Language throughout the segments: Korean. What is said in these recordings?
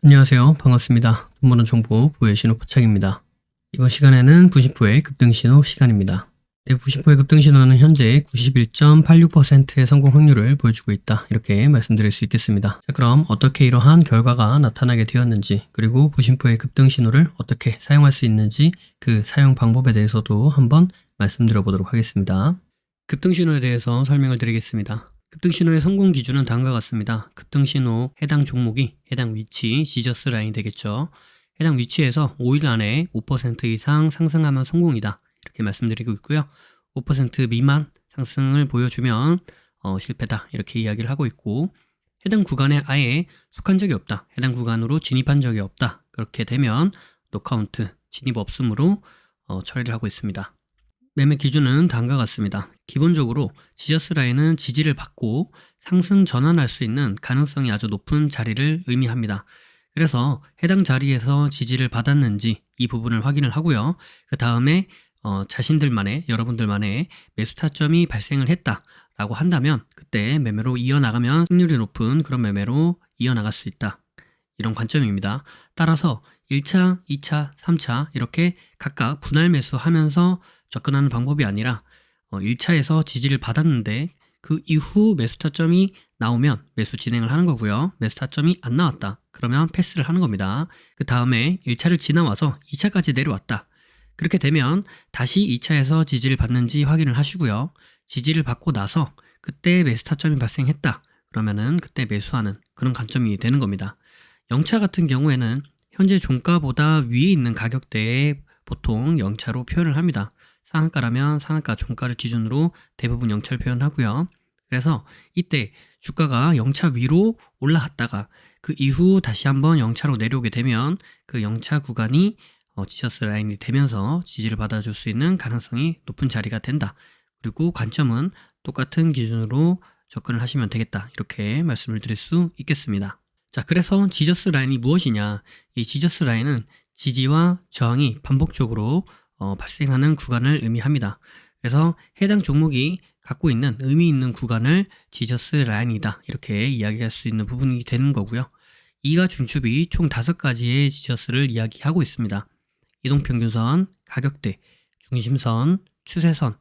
안녕하세요. 반갑습니다. 돈 버는 정보 부의 신호 포착입니다. 이번 시간에는 부심포의 급등신호 시간입니다. 부심포의 급등신호는 현재 91.86%의 성공 확률을 보여주고 있다. 이렇게 말씀드릴 수 있겠습니다. 자, 그럼 어떻게 이러한 결과가 나타나게 되었는지, 그리고 부심포의 급등신호를 어떻게 사용할 수 있는지 그 사용 방법에 대해서도 한번 말씀드려 보도록 하겠습니다. 급등신호에 대해서 설명을 드리겠습니다. 급등신호의 성공 기준은 다음과 같습니다. 급등신호 해당 종목이 해당 위치, 지저스 라인이 되겠죠. 해당 위치에서 5일 안에 5% 이상 상승하면 성공이다. 이렇게 말씀드리고 있고요. 5% 미만 상승을 보여주면 실패다. 이렇게 이야기를 하고 있고, 해당 구간에 아예 속한 적이 없다. 해당 구간으로 진입한 적이 없다. 그렇게 되면 노카운트, 진입 없음으로 처리를 하고 있습니다. 매매 기준은 다음과 같습니다. 기본적으로 지저스 라인은 지지를 받고 상승 전환할 수 있는 가능성이 아주 높은 자리를 의미합니다. 그래서 해당 자리에서 지지를 받았는지 이 부분을 확인을 하고요. 그 다음에 자신들만의, 여러분들만의 매수 타점이 발생을 했다라고 한다면 그때 매매로 이어나가면 승률이 높은 그런 매매로 이어나갈 수 있다. 이런 관점입니다. 따라서 1차, 2차, 3차 이렇게 각각 분할 매수하면서 접근하는 방법이 아니라 1차에서 지지를 받았는데 그 이후 매수 타점이 나오면 매수 진행을 하는 거고요. 매수 타점이 안 나왔다. 그러면 패스를 하는 겁니다. 그 다음에 1차를 지나와서 2차까지 내려왔다. 그렇게 되면 다시 2차에서 지지를 받는지 확인을 하시고요. 지지를 받고 나서 그때 매수 타점이 발생했다. 그러면은 그때 매수하는 그런 관점이 되는 겁니다. 0차 같은 경우에는 현재 종가보다 위에 있는 가격대에 보통 0차로 표현을 합니다. 상한가라면 상한가 종가를 기준으로 대부분 0차를 표현하고요. 그래서 이때 주가가 0차 위로 올라갔다가 그 이후 다시 한번 0차로 내려오게 되면 그 0차 구간이 지저스 라인이 되면서 지지를 받아줄 수 있는 가능성이 높은 자리가 된다. 그리고 관점은 똑같은 기준으로 접근을 하시면 되겠다. 이렇게 말씀을 드릴 수 있겠습니다. 자, 그래서 지저스 라인이 무엇이냐? 이 지저스 라인은 지지와 저항이 반복적으로 발생하는 구간을 의미합니다. 그래서 해당 종목이 갖고 있는 의미 있는 구간을 지저스 라인이다. 이렇게 이야기할 수 있는 부분이 되는 거고요. 이가 중축이 총 5가지의 지저스를 이야기하고 있습니다. 이동평균선, 가격대, 중심선, 추세선,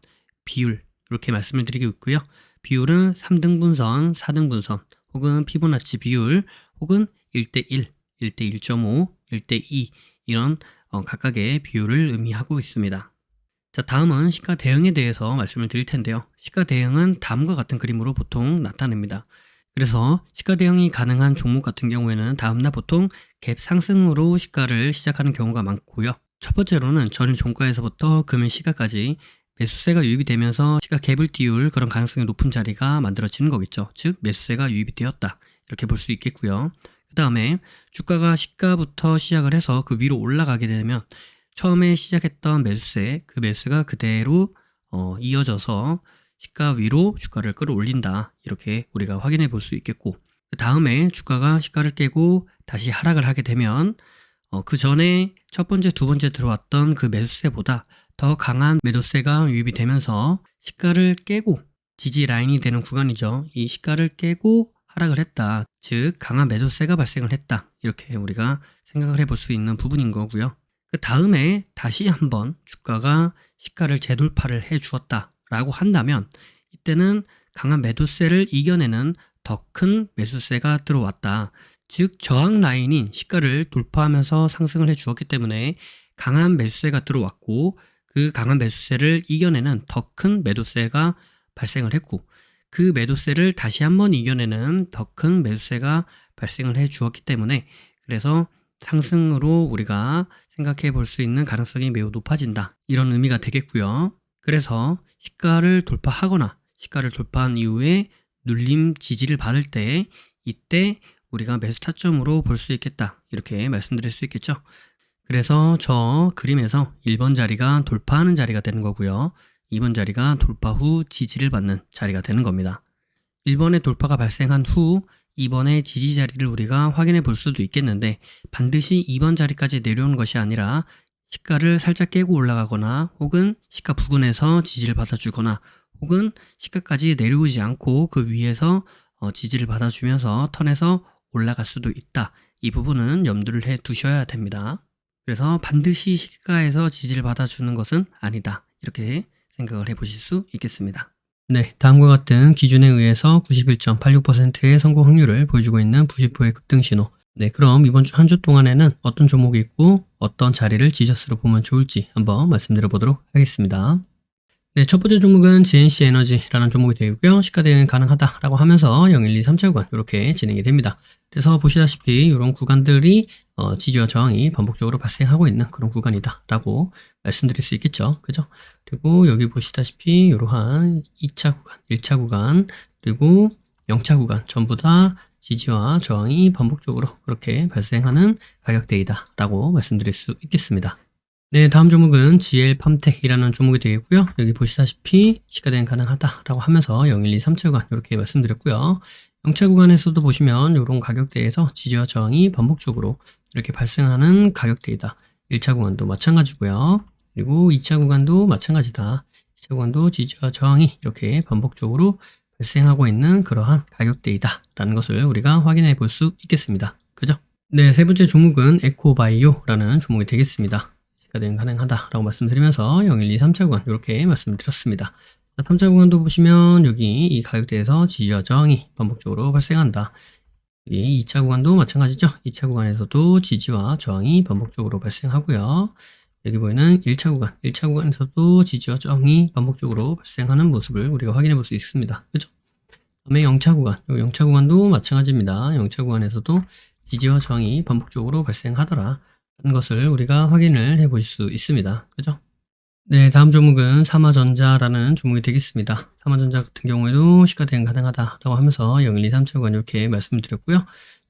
비율 이렇게 말씀을 드리고 있고요. 비율은 3등분선, 4등분선 혹은 피보나치 비율 혹은 1대1, 1대1.5, 1대2 이런 각각의 비율을 의미하고 있습니다. 자, 다음은 시가 대응에 대해서 말씀을 드릴 텐데요. 시가 대응은 다음과 같은 그림으로 보통 나타냅니다. 그래서 시가 대응이 가능한 종목 같은 경우에는 다음날 보통 갭 상승으로 시가를 시작하는 경우가 많고요. 첫 번째로는 전일 종가에서부터 금일 시가까지 매수세가 유입이 되면서 시가 갭을 띄울 그런 가능성이 높은 자리가 만들어지는 거겠죠. 즉 매수세가 유입이 되었다. 이렇게 볼 수 있겠고요. 그 다음에 주가가 시가부터 시작을 해서 그 위로 올라가게 되면 처음에 시작했던 매수세, 그 매수가 그대로 이어져서 시가 위로 주가를 끌어올린다. 이렇게 우리가 확인해 볼 수 있겠고, 그 다음에 주가가 시가를 깨고 다시 하락을 하게 되면 그 전에 첫 번째, 두 번째 들어왔던 그 매수세보다 더 강한 매도세가 유입이 되면서 시가를 깨고 지지 라인이 되는 구간이죠. 이 시가를 깨고 하락을 했다. 즉 강한 매도세가 발생을 했다. 이렇게 우리가 생각을 해볼 수 있는 부분인 거고요. 그 다음에 다시 한번 주가가 시가를 재돌파를 해 주었다 라고 한다면 이때는 강한 매도세를 이겨내는 더 큰 매수세가 들어왔다. 즉 저항 라인인 시가를 돌파하면서 상승을 해 주었기 때문에 강한 매수세가 들어왔고 그 강한 매수세를 이겨내는 더 큰 매도세가 발생을 했고 그 매도세를 다시 한번 이겨내는 더 큰 매수세가 발생을 해 주었기 때문에 그래서 상승으로 우리가 생각해 볼 수 있는 가능성이 매우 높아진다. 이런 의미가 되겠고요. 그래서 시가를 돌파하거나 시가를 돌파한 이후에 눌림 지지를 받을 때 이때 우리가 매수 타점으로 볼 수 있겠다. 이렇게 말씀드릴 수 있겠죠. 그래서 저 그림에서 1번 자리가 돌파하는 자리가 되는 거고요. 2번 자리가 돌파 후 지지를 받는 자리가 되는 겁니다. 1번의 돌파가 발생한 후 2번의 지지 자리를 우리가 확인해 볼 수도 있겠는데 반드시 2번 자리까지 내려오는 것이 아니라 시가를 살짝 깨고 올라가거나 혹은 시가 부근에서 지지를 받아주거나 혹은 시가까지 내려오지 않고 그 위에서 지지를 받아주면서 턴에서 올라갈 수도 있다. 이 부분은 염두를 해 두셔야 됩니다. 그래서 반드시 시가에서 지지를 받아주는 것은 아니다. 이렇게 생각을 해보실 수 있겠습니다. 네, 다음과 같은 기준에 의해서 91.86%의 성공 확률을 보여주고 있는 부시포의 급등 신호. 네, 그럼 이번 주 한 주 동안에는 어떤 종목이 있고 어떤 자리를 지저스로 보면 좋을지 한번 말씀드려 보도록 하겠습니다. 네, 첫 번째 종목은 GNC 에너지라는 종목이 되고요. 시가 대응이 가능하다라고 하면서 0, 1, 2, 3차 구간 이렇게 진행이 됩니다. 그래서 보시다시피 이런 구간들이 지지와 저항이 반복적으로 발생하고 있는 그런 구간이다라고 말씀드릴 수 있겠죠. 그죠? 그리고 여기 보시다시피 이러한 2차 구간, 1차 구간, 그리고 0차 구간 전부 다 지지와 저항이 반복적으로 그렇게 발생하는 가격대이다라고 말씀드릴 수 있겠습니다. 네, 다음 종목은 GL팜텍이라는 종목이 되겠고요. 여기 보시다시피 시가 대응 가능하다라고 하면서 0, 1, 2, 3차 구간 이렇게 말씀드렸고요. 0차 구간에서도 보시면 이런 가격대에서 지지와 저항이 반복적으로 이렇게 발생하는 가격대이다. 1차 구간도 마찬가지고요. 그리고 2차 구간도 마찬가지다. 2차 구간도 지지와 저항이 이렇게 반복적으로 발생하고 있는 그러한 가격대이다 라는 것을 우리가 확인해 볼 수 있겠습니다. 그죠? 네, 세 번째 종목은 에코바이오라는 종목이 되겠습니다. 시가 대응 가능하다라고 말씀드리면서 0, 1, 2, 3차 구간 이렇게 말씀드렸습니다. 3차 구간도 보시면 여기 이 가격대에서 지지와 저항이 반복적으로 발생한다. 이 2차 구간도 마찬가지죠. 2차 구간에서도 지지와 저항이 반복적으로 발생하고요. 여기 보이는 1차 구간, 1차 구간에서도 지지와 저항이 반복적으로 발생하는 모습을 우리가 확인해 볼 수 있습니다. 그죠? 다음에 0차 구간, 0차 구간도 마찬가지입니다. 0차 구간에서도 지지와 저항이 반복적으로 발생하더라 라는 것을 우리가 확인을 해 보실 수 있습니다. 그죠? 네, 다음 종목은 삼화전자라는 종목이 되겠습니다. 삼화전자 같은 경우에도 시가 대응 가능하다라고 하면서 0, 1, 2, 3차 구간 이렇게 말씀을 드렸고요.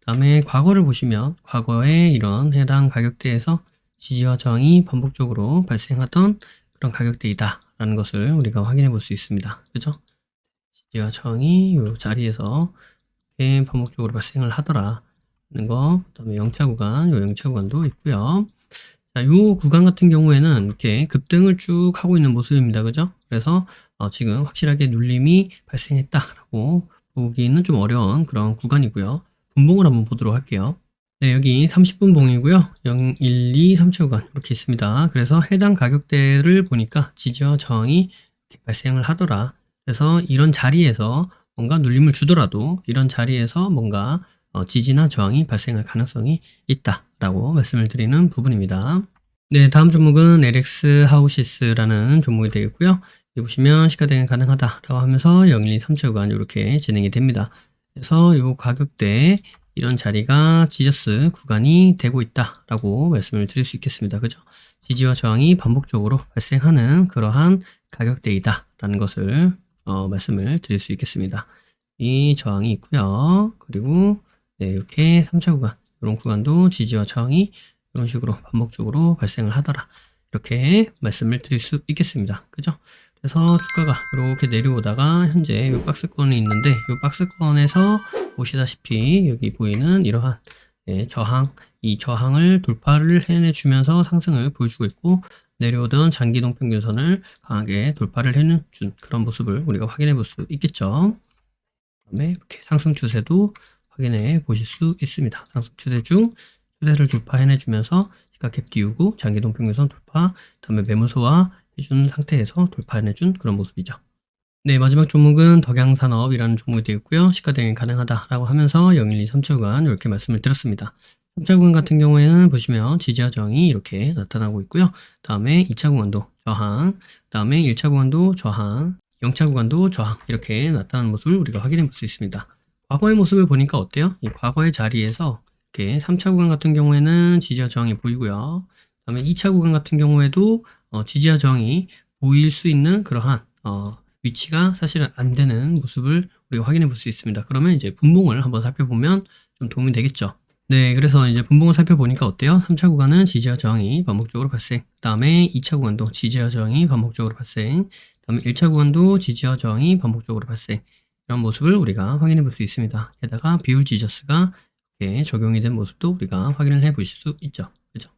다음에 과거를 보시면 과거에 이런 해당 가격대에서 지지와 저항이 반복적으로 발생하던 그런 가격대이다라는 것을 우리가 확인해 볼 수 있습니다. 그죠? 지지와 저항이 이 자리에서 이렇게 반복적으로 발생을 하더라는 거. 그다음에 0차 구간, 요 0차 구간도 있고요. 자, 요 구간 같은 경우에는 이렇게 급등을 쭉 하고 있는 모습입니다. 그죠? 그래서 지금 확실하게 눌림이 발생했다라고 보기는 좀 어려운 그런 구간이고요. 분봉을 한번 보도록 할게요. 네, 여기 30분 봉이고요. 0, 1, 2, 3차 구간 이렇게 있습니다. 그래서 해당 가격대를 보니까 지지와 저항이 이렇게 발생을 하더라. 그래서 이런 자리에서 뭔가 눌림을 주더라도 이런 자리에서 뭔가 지지나 저항이 발생할 가능성이 있다라고 말씀을 드리는 부분입니다. 네, 다음 종목은 LX 하우시스라는 종목이 되겠고요. 여기 보시면 시가 대응 가능하다라고 하면서 0, 1, 2, 3차 구간 이렇게 진행이 됩니다. 그래서 이 가격대 이런 자리가 지저스 구간이 되고 있다라고 말씀을 드릴 수 있겠습니다. 그죠? 지지와 저항이 반복적으로 발생하는 그러한 가격대이다라는 것을 말씀을 드릴 수 있겠습니다. 이 저항이 있고요. 그리고 네, 이렇게 3차 구간, 이런 구간도 지지와 저항이 이런 식으로 반복적으로 발생을 하더라. 이렇게 말씀을 드릴 수 있겠습니다. 그죠? 그래서 주가가 이렇게 내려오다가 현재 이 박스권이 있는데 이 박스권에서 보시다시피 여기 보이는 이러한 저항, 이 저항을 돌파를 해내주면서 상승을 보여주고 있고 내려오던 장기동 평균선을 강하게 돌파를 해준 그런 모습을 우리가 확인해 볼 수 있겠죠. 그다음에 이렇게 상승 추세도 확인해 보실 수 있습니다. 상승 추세 중 추세를 돌파해내주면서 시가갭 띄우고 장기동 평균선 돌파, 다음에 매물소화 해준 상태에서 돌파해내준 그런 모습이죠. 네, 마지막 종목은 덕양산업이라는 종목이 되겠고요. 시가 대응이 가능하다라고 하면서 0, 1, 2, 3차 구간 이렇게 말씀을 드렸습니다. 3차 구간 같은 경우에는 보시면 지지와 저항이 이렇게 나타나고 있고요. 다음에 2차 구간도 저항, 다음에 1차 구간도 저항, 0차 구간도 저항 이렇게 나타나는 모습을 우리가 확인해 볼 수 있습니다. 과거의 모습을 보니까 어때요? 이 과거의 자리에서 이렇게 3차 구간 같은 경우에는 지지와 저항이 보이고요. 다음에 2차 구간 같은 경우에도 지지와 저항이 보일 수 있는 그러한 위치가 사실은 안 되는 모습을 우리가 확인해 볼 수 있습니다. 그러면 이제 분봉을 한번 살펴보면 좀 도움이 되겠죠. 네, 그래서 이제 분봉을 살펴보니까 어때요? 3차 구간은 지지와 저항이 반복적으로 발생. 그 다음에 2차 구간도 지지와 저항이 반복적으로 발생. 그 다음에 1차 구간도 지지와 저항이 반복적으로 발생. 이런 모습을 우리가 확인해 볼 수 있습니다. 게다가 비율 지저스가 이렇게 적용이 된 모습도 우리가 확인을 해 보실 수 있죠. 그죠?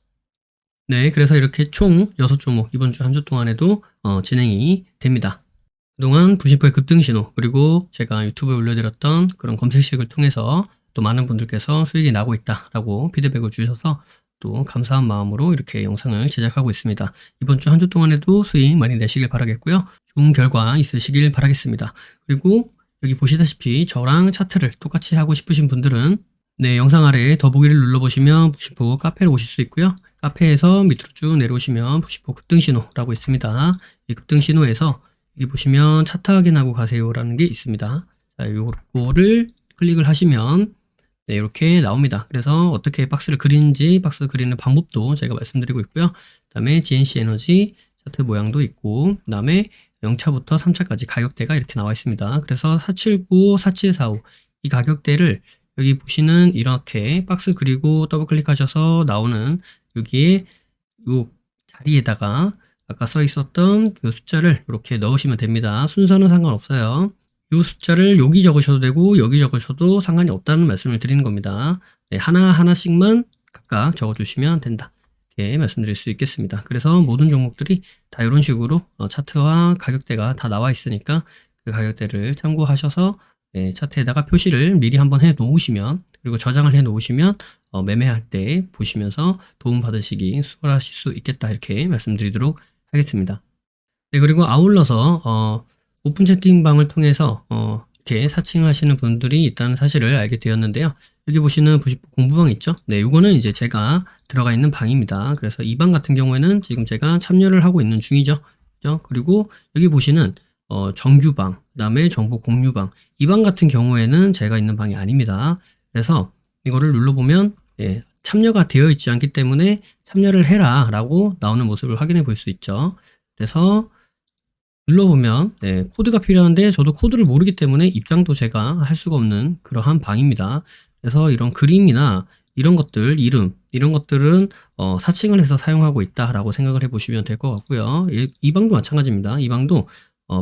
네, 그래서 이렇게 총 6종목 이번 주 한 주 동안에도 진행이 됩니다. 그동안 부심포의 급등 신호 그리고 제가 유튜브에 올려드렸던 그런 검색식을 통해서 또 많은 분들께서 수익이 나고 있다라고 피드백을 주셔서 또 감사한 마음으로 이렇게 영상을 제작하고 있습니다. 이번 주 한 주 동안에도 수익 많이 내시길 바라겠고요. 좋은 결과 있으시길 바라겠습니다. 그리고 여기 보시다시피 저랑 차트를 똑같이 하고 싶으신 분들은 네, 영상 아래에 더보기를 눌러보시면 부시포 카페로 오실 수 있고요. 카페에서 밑으로 쭉 내려오시면 부시포 급등신호라고 있습니다. 이 급등신호에서 여기 보시면 차트 확인하고 가세요라는 게 있습니다. 자, 요거를 클릭을 하시면 네, 이렇게 나옵니다. 그래서 어떻게 박스를 그리는지 박스 그리는 방법도 제가 말씀드리고 있고요. 그 다음에 GNC 에너지 차트 모양도 있고, 그 다음에 0차부터 3차까지 가격대가 이렇게 나와 있습니다. 그래서 479, 4745 이 가격대를 여기 보시는 이렇게 박스 그리고 더블 클릭하셔서 나오는 여기에 요 자리에다가 아까 써 있었던 요 숫자를 이렇게 넣으시면 됩니다. 순서는 상관없어요. 요 숫자를 여기 적으셔도 되고 여기 적으셔도 상관이 없다는 말씀을 드리는 겁니다. 네, 하나하나씩만 각각 적어주시면 된다. 이렇게 말씀드릴 수 있겠습니다. 그래서 모든 종목들이 다 이런 식으로 차트와 가격대가 다 나와 있으니까 그 가격대를 참고하셔서 네, 차트에다가 표시를 미리 한번 해 놓으시면, 그리고 저장을 해 놓으시면 매매할 때 보시면서 도움 받으시기 수월하실 수 있겠다, 이렇게 말씀드리도록 하겠습니다. 네, 그리고 아울러서 오픈 채팅방을 통해서 이렇게 사칭을 하시는 분들이 있다는 사실을 알게 되었는데요. 여기 보시는 부시포 공부방 있죠? 네, 이거는 이제 제가 들어가 있는 방입니다. 그래서 이 방 같은 경우에는 지금 제가 참여를 하고 있는 중이죠. 그죠? 그리고 여기 보시는 정규방, 그 다음에 정보 공유방, 이 방 같은 경우에는 제가 있는 방이 아닙니다. 그래서 이거를 눌러보면 예, 참여가 되어 있지 않기 때문에 참여를 해라 라고 나오는 모습을 확인해 볼 수 있죠. 그래서 눌러보면 네, 코드가 필요한데 저도 코드를 모르기 때문에 입장도 제가 할 수가 없는 그러한 방입니다. 그래서 이런 그림이나 이런 것들, 이름, 이런 것들은 사칭을 해서 사용하고 있다라고 생각을 해보시면 될 것 같고요. 이 방도 마찬가지입니다. 이 방도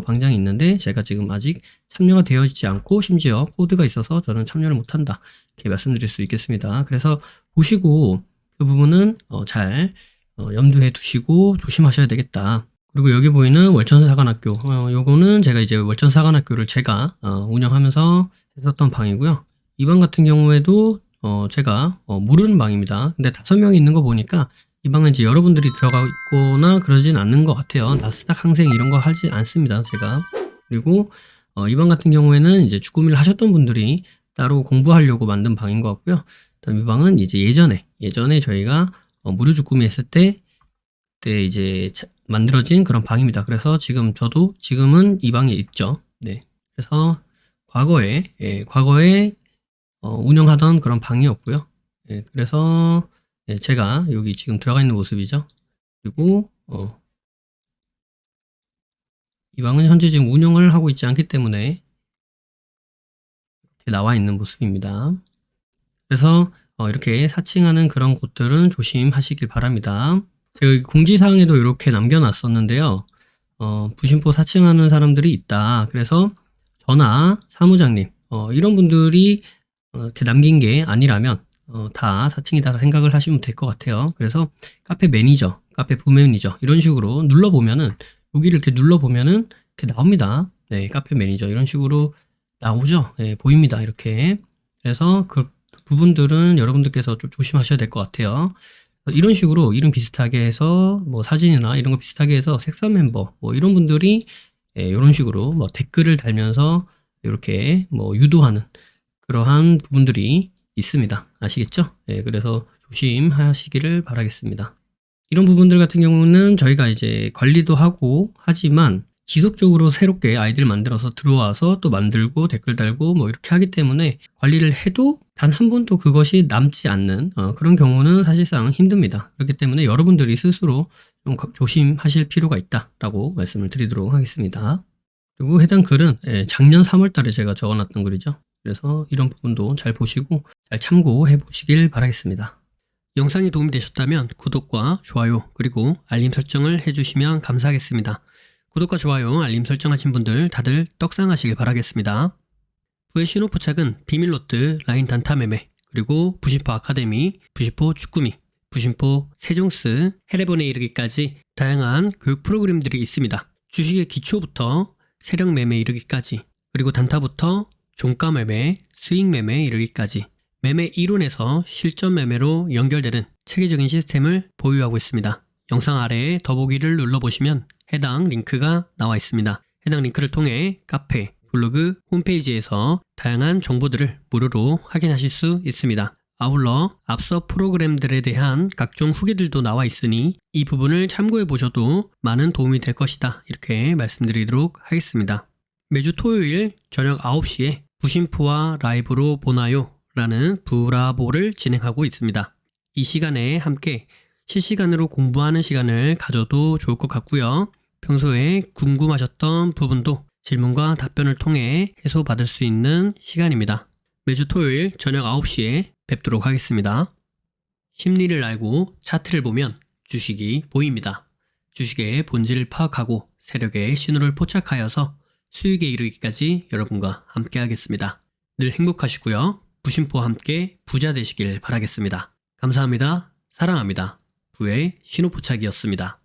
방장이 있는데 제가 지금 아직 참여가 되어 있지 않고 심지어 코드가 있어서 저는 참여를 못한다, 이렇게 말씀드릴 수 있겠습니다. 그래서 보시고 그 부분은 잘 염두에 두시고 조심하셔야 되겠다. 그리고 여기 보이는 월천사관학교, 요거는 제가 이제 월천사관학교를 제가 운영하면서 했었던 방이고요. 이 방 같은 경우에도 제가 모르는 방입니다. 근데 5명이 있는 거 보니까 이 방은 이제 여러분들이 들어가 있거나 그러진 않는 것 같아요. 나스닥 항생 이런 거 하지 않습니다, 제가. 그리고 이 방 같은 경우에는 이제 주꾸미를 하셨던 분들이 따로 공부하려고 만든 방인 것 같고요. 그다음 이 방은 이제 예전에 저희가 무료 주꾸미 했을 때 그때 이제 만들어진 그런 방입니다. 그래서 저도 지금은 이 방에 있죠. 네. 그래서 과거에 운영하던 그런 방이었고요. 예, 그래서 제가 여기 지금 들어가 있는 모습이죠. 그리고 이 방은 현재 지금 운영을 하고 있지 않기 때문에 이렇게 나와 있는 모습입니다. 그래서 이렇게 사칭하는 그런 곳들은 조심하시길 바랍니다. 제가 여기 공지사항에도 이렇게 남겨놨었는데요. 부심포 사칭하는 사람들이 있다. 그래서 저나 사무장님 이런 분들이 이렇게 남긴 게 아니라면 다 사칭이다 생각을 하시면 될 것 같아요. 그래서 카페 매니저, 카페 부매니저 이런 식으로 눌러보면은, 여기를 이렇게 눌러보면은 이렇게 나옵니다. 네, 카페 매니저 이런 식으로 나오죠. 네, 보입니다. 이렇게. 그래서 그 부분들은 여러분들께서 좀 조심하셔야 될 것 같아요. 이런 식으로 이름 비슷하게 해서 뭐 사진이나 이런 거 비슷하게 해서 색선 멤버 뭐 이런 분들이 이런 식으로 뭐 댓글을 달면서 이렇게 뭐 유도하는 그러한 부분들이 있습니다. 아시겠죠? 네, 그래서 조심하시기를 바라겠습니다. 이런 부분들 같은 경우는 저희가 이제 관리도 하고 하지만 지속적으로 새롭게 아이디를 만들어서 들어와서 또 만들고 댓글 달고 뭐 이렇게 하기 때문에 관리를 해도 단 한 번도 그것이 남지 않는 그런 경우는 사실상 힘듭니다. 그렇기 때문에 여러분들이 스스로 좀 조심하실 필요가 있다라고 말씀을 드리도록 하겠습니다. 그리고 해당 글은 작년 3월 달에 제가 적어놨던 글이죠. 그래서 이런 부분도 잘 보시고 잘 참고해 보시길 바라겠습니다. 영상이 도움이 되셨다면 구독과 좋아요 그리고 알림 설정을 해주시면 감사하겠습니다. 구독과 좋아요, 알림 설정하신 분들 다들 떡상하시길 바라겠습니다. 부의 신호 포착은 비밀로트, 라인 단타 매매, 그리고 부심포 아카데미, 부심포 주꾸미, 부심포 세종스, 해례본에 이르기까지 다양한 교육 프로그램들이 있습니다. 주식의 기초부터 세력 매매 이르기까지, 그리고 단타부터 종가 매매, 수익 매매 이르기까지 매매 이론에서 실전 매매로 연결되는 체계적인 시스템을 보유하고 있습니다. 영상 아래에 더보기를 눌러보시면 해당 링크가 나와 있습니다. 해당 링크를 통해 카페, 블로그, 홈페이지에서 다양한 정보들을 무료로 확인하실 수 있습니다. 아울러 앞서 프로그램들에 대한 각종 후기들도 나와 있으니 이 부분을 참고해 보셔도 많은 도움이 될 것이다. 이렇게 말씀드리도록 하겠습니다. 매주 토요일 저녁 9시에 부심프와 라이브로 보나요? 라는 브라보를 진행하고 있습니다. 이 시간에 함께 실시간으로 공부하는 시간을 가져도 좋을 것 같고요. 평소에 궁금하셨던 부분도 질문과 답변을 통해 해소받을 수 있는 시간입니다. 매주 토요일 저녁 9시에 뵙도록 하겠습니다. 심리를 알고 차트를 보면 주식이 보입니다. 주식의 본질을 파악하고 세력의 신호를 포착하여서 수익에 이르기까지 여러분과 함께 하겠습니다. 늘 행복하시고요. 부심포와 함께 부자 되시길 바라겠습니다. 감사합니다. 사랑합니다. 부의 신호포착이었습니다.